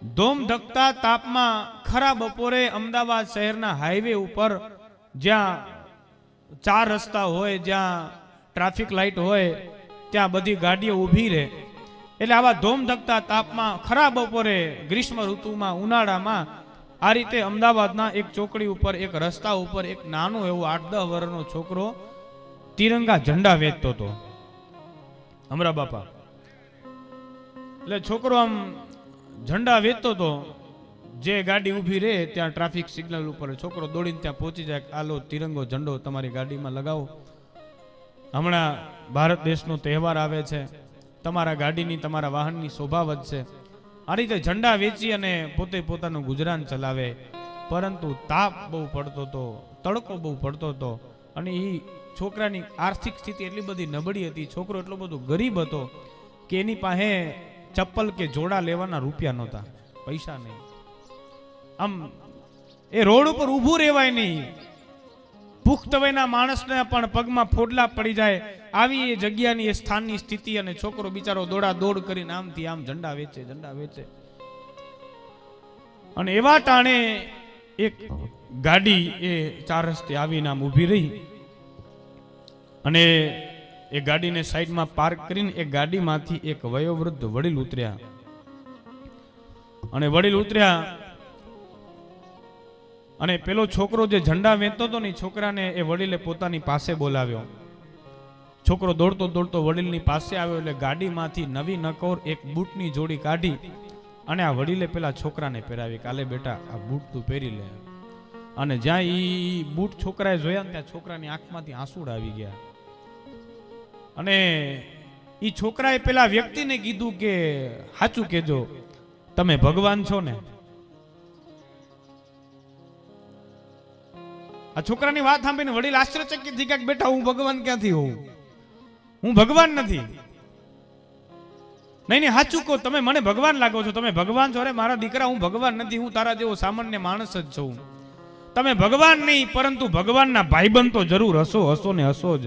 ધોમ ધકતા તાપમાં ખરા બપોરે અમદાવાદ શહેરના હાઈવે ઉપર જ્યાં ચાર રસ્તા હોય, જ્યાં ટ્રાફિક લાઈટ હોય, ત્યાં બધી ગાડીઓ ઊભી રહે. એટલે આવા ધોમ ધકતા તાપમાં ખરા બપોરે ગ્રીષ્મ ઋતુમાં ઉનાળામાં આ રીતે અમદાવાદના એક ચોકડી ઉપર એક રસ્તા ઉપર એક નાનો એવો 8-10 વર્ષનો છોકરો તિરંગા ઝંડા વેચતો હતો. અમરા બાપા એટલે છોકરો આમ ઝંડા વેચતો હતો. જે ગાડી ઊભી રહે ત્યાં ટ્રાફિક સિગ્નલ ઉપર છોકરો દોડીને ત્યાં પહોંચી જાય. આલો તિરંગો ઝંડો તમારી ગાડીમાં લગાવો, હમણાં ભારત દેશનો તહેવાર આવે છે, તમારા ગાડીની તમારા વાહનની શોભા વધશે. આ રીતે ઝંડા વેચી અને પોતે પોતાનું ગુજરાન ચલાવે. પરંતુ તાપ બહુ પડતો હતો, તડકો બહુ પડતો હતો અને એ છોકરાની આર્થિક સ્થિતિ એટલી બધી નબળી હતી, છોકરો એટલો બધો ગરીબ હતો કે એની પાસે ચપ્પલ કે જોડા લેવાના રૂપિયા નહોતા, પૈસા નહીં. આમ એ રોડ ઉપર ઊભું રહેવાય નહીં. પુખ્ત વયના માણસને પણ પગમાં ફોડલા પડી જાય આવી એ જગ્યાની એ સ્થાનની સ્થિતિ. અને છોકરો બિચારો દોડા દોડ કરીને આમથી આમ ઝંડા વેચે. અને એવા ટાણે એક ગાડી એ ચાર રસ્તે આવીને આમ ઊભી રહી અને એ ગાડીને સાઈડમાં પાર્ક કરીને એ ગાડીમાંથી એક વયોવૃદ્ધ વડીલ ઉતર્યા. અને વડીલ ઉતર્યા અને પેલો છોકરો જે ઝંડા વેચતો હતો ને છોકરાને એ વડીલે પોતાની પાસે બોલાવ્યો. છોકરો દોડતો દોડતો વડીલની પાસે આવ્યો એટલે ગાડીમાંથી નવી નકોર એક બૂટની જોડી કાઢી અને આ વડીલે પેલા છોકરાને પહેરાવી. કાલે બેટા આ બૂટ તું પહેરી લે. અને જ્યાં ઈ બૂટ છોકરાએ જોયા ને ત્યાં છોકરાની આંખમાંથી આંસુડા આવી ગયા. અને ઈ છોકરાએ પેલા વ્યક્તિને કીધું કે સાચું કેજો, તમે ભગવાન છો ને? આ છોકરાની વાત સાંભળીને વડીલ આશ્ચર્યચકિત થઈ ગયા. બેટા હું ભગવાન ક્યાંથી હોઉં? હું ભગવાન નથી. નહીં સાચું કહો, તમે મને ભગવાન લાગો છો, તમે ભગવાન છો? અરે મારા દીકરા હું ભગવાન નથી, હું તારા જેવો સામાન્ય માણસ જ છું. તમે ભગવાન નહીં પરંતુ ભગવાનના ભાઈબંધ તો જરૂર હશો ને હશો જ.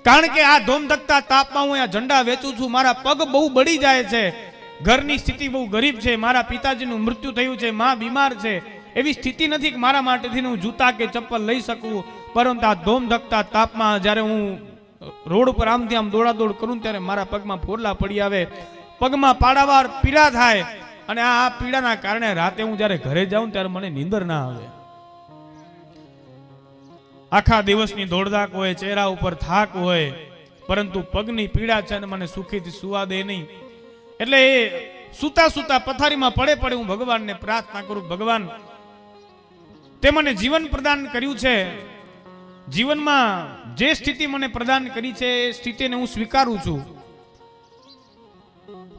કારણ કે આ ધોમધકતા તાપમાં હું આ ઝંડા વેચું છું, મારા પગ બહુ બળી જાય છે, ઘરની સ્થિતિ બહુ ગરીબ છે, મારા પિતાજીનું મૃત્યુ થયું છે, માં બીમાર છે, એવી સ્થિતિ નથી કે મારા માટેથી હું જૂતા કે ચપ્પલ લઈ શકું. પરંતુ આ ધોમધકતા તાપમાં જ્યારે હું રોડ ઉપર આમથી આમ દોડાદોડ કરું ત્યારે મારા પગમાં ફોડલા પડી આવે, પગમાં પાડાવાર પીડા થાય. અને આ પીડાના કારણે રાતે હું જ્યારે ઘરે જાઉં ત્યારે મને નીંદર ના આવે. આખા દિવસની દોડધાક હોય, ચહેરા ઉપર થાક હોય, પરંતુ પગની પીડા છે અને મને સુખીથી સુવા દે નહીં. એટલે એ સુતા સુતા પથારીમાં પડે હું ભગવાનને પ્રાર્થના કરું, ભગવાન તે મને જીવન પ્રદાન કર્યું છે, જીવનમાં જે સ્થિતિ મને પ્રદાન કરી છે એ સ્થિતિને હું સ્વીકારું છું.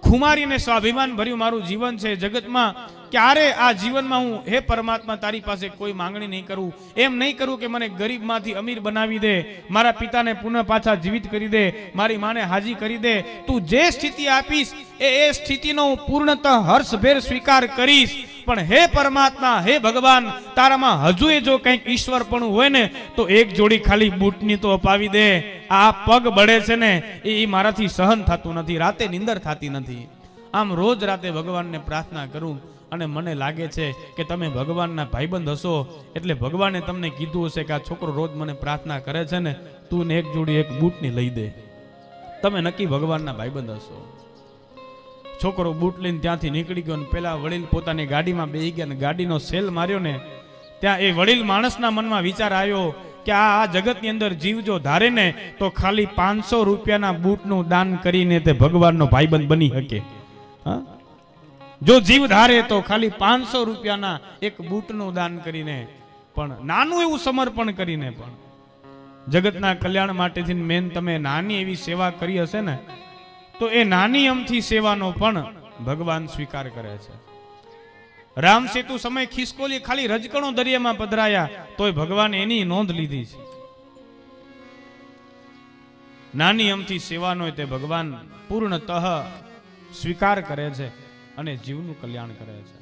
ખુમારીને સ્વાભિમાન ભર્યું મારું જીવન છે. જગતમાં ક્યારે આ જીવનમાં હું હે પરમાત્મા તારી પાસે કોઈ માંગણી નહીં કરું. એમ નહીં કરું કે મને ગરીબમાંથી અમીર બનાવી દે, મારા પિતાને પુનઃ પાછા જીવિત કરી દે, મારી માને હાજી કરી દે. તું જે સ્થિતિ આપીશ એ સ્થિતિનો હું પૂર્ણતઃ હર્ષભેર સ્વીકાર કરીશ. પણ હે પરમાત્મા, હે ભગવાન, તારામાં હજુ એ જો કંઈક ઈશ્વર પણ હોય ને તો એક જોડી ખાલી બૂટની તો અપાવી દે. આ પગ બળે છે ને એ મારાથી સહન થતું નથી, રાતે નીંદર થતી નથી. આમ રોજ રાતે ભગવાનને પ્રાર્થના કરું અને મને લાગે છે કે તમે ભગવાનના ભાઈબંધ હશો એટલે ભગવાને તમને કીધું હશે કે આ છોકરો રોજ મને પ્રાર્થના કરે છે ને, તું ને એક જોડી એક બૂટની લઈ દે. તમે નક્કી ભગવાનના ભાઈબંધ હશો. છોકરો બૂટ લઈને ત્યાંથી નીકળી ગયો. પેલા વડીલ પોતાની ગાડીમાં બેસી ગયા ને ગાડીનો સેલ માર્યો ને ત્યાં એ વડીલ માણસના મનમાં વિચાર આવ્યો કે આ જગતની અંદર જીવ જો ધારે ને તો ખાલી 500 રૂપિયાના બૂટનું દાન કરીને તે ભગવાનનો ભાઈબંધ બની શકે. જો જીવ ધારે તો ખાલી 500 રૂપિયાના એક બૂટનું દાન કરીને, પણ નાનું એવું સમર્પણ કરીને પણ જગતના કલ્યાણ માટેથી મેન તમે નાની એવી સેવા કરી હશે ને તો એ નાની અમથી સેવાનો પણ ભગવાન સ્વીકાર કરે છે. રામ સેતુ સમય ખિસકોલી ખાલી રજકણો દરિયામાં પધરાયા તોય ભગવાન એની નોંધ લીધી છે. નાની અમથી સેવાનો તે ભગવાન પૂર્ણતઃ સ્વીકાર કરે છે અને જીવનું કલ્યાણ કરે છે.